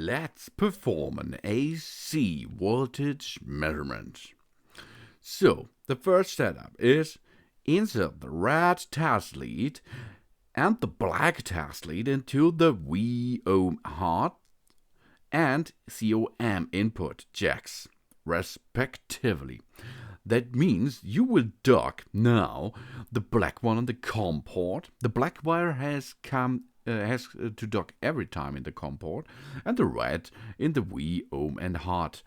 let's perform an AC voltage measurement. So, the first setup is insert the red test lead and the black test lead into the VOM hot and COM input jacks, respectively. That means you will dock now the black one on the COM port. The black wire has to dock every time in the COM port, and the red in the VOM and hot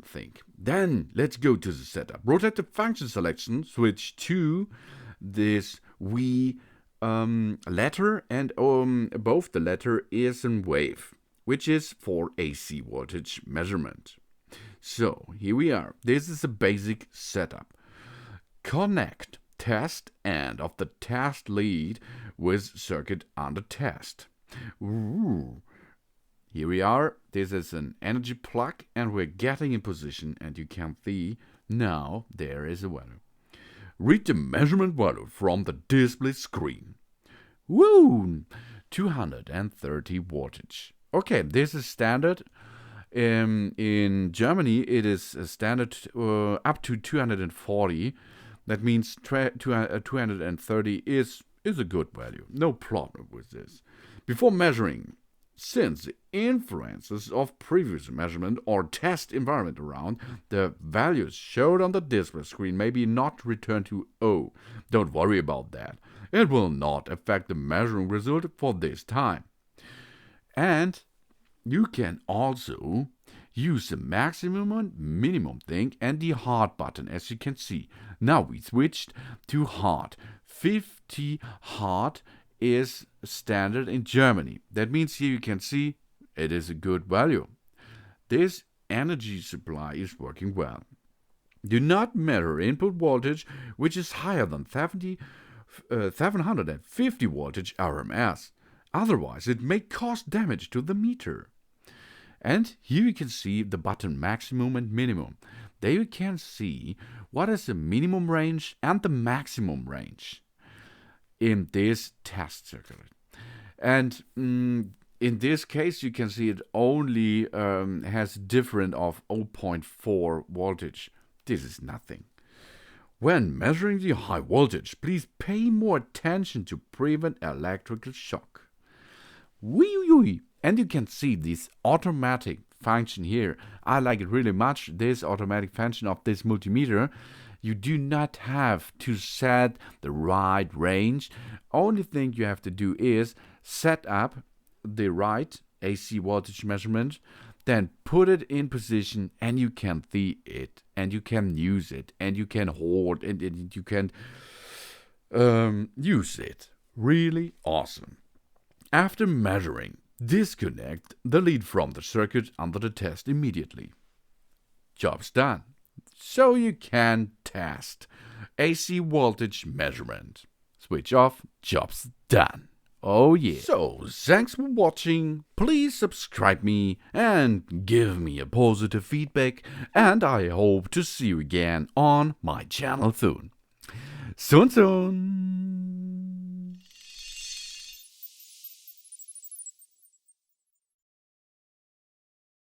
thing. Then let's go to the setup. Rotate the function selection, switch to this letter, and above the letter is a wave, which is for AC voltage measurement. So here we are. This is a basic setup. Connect test end of the test lead with circuit under test. Ooh. Here we are. This is an energy plug, and we're getting in position, and you can see now there is a value. Read the measurement value from the display screen. Woo! 230 voltage. Okay, this is standard. In Germany, it is standard up to 240. That means 230 is a good value. No problem with this. Before measuring, since the influences of previous measurement or test environment around, the values showed on the display screen may be not returned to O. Don't worry about that. It will not affect the measuring result for this time. And you can also use the maximum and minimum thing and the hard button, as you can see. Now we switched to hard. 50 hard is standard in Germany. That means here you can see it is a good value. This energy supply is working well. Do not measure input voltage, which is higher than 750 voltage RMS. Otherwise, it may cause damage to the meter. And here you can see the button maximum and minimum. There you can see what is the minimum range and the maximum range in this test circuit. And in this case, you can see it only has a difference of 0.4 voltage. This is nothing. When measuring the high voltage, please pay more attention to prevent electrical shock. And you can see this automatic function here. I like it really much, this automatic function of this multimeter. You do not have to set the right range. Only thing you have to do is set up the right AC voltage measurement, then put it in position, and you can see it, and you can use it, and you can hold it, and you can use it. Really awesome. After measuring, disconnect the lead from the circuit under the test immediately. Job's done. So you can test AC voltage measurement. Switch off, job's done. Oh yeah. So, thanks for watching. Please subscribe me and give me a positive feedback, and I hope to see you again on my channel soon. Soon.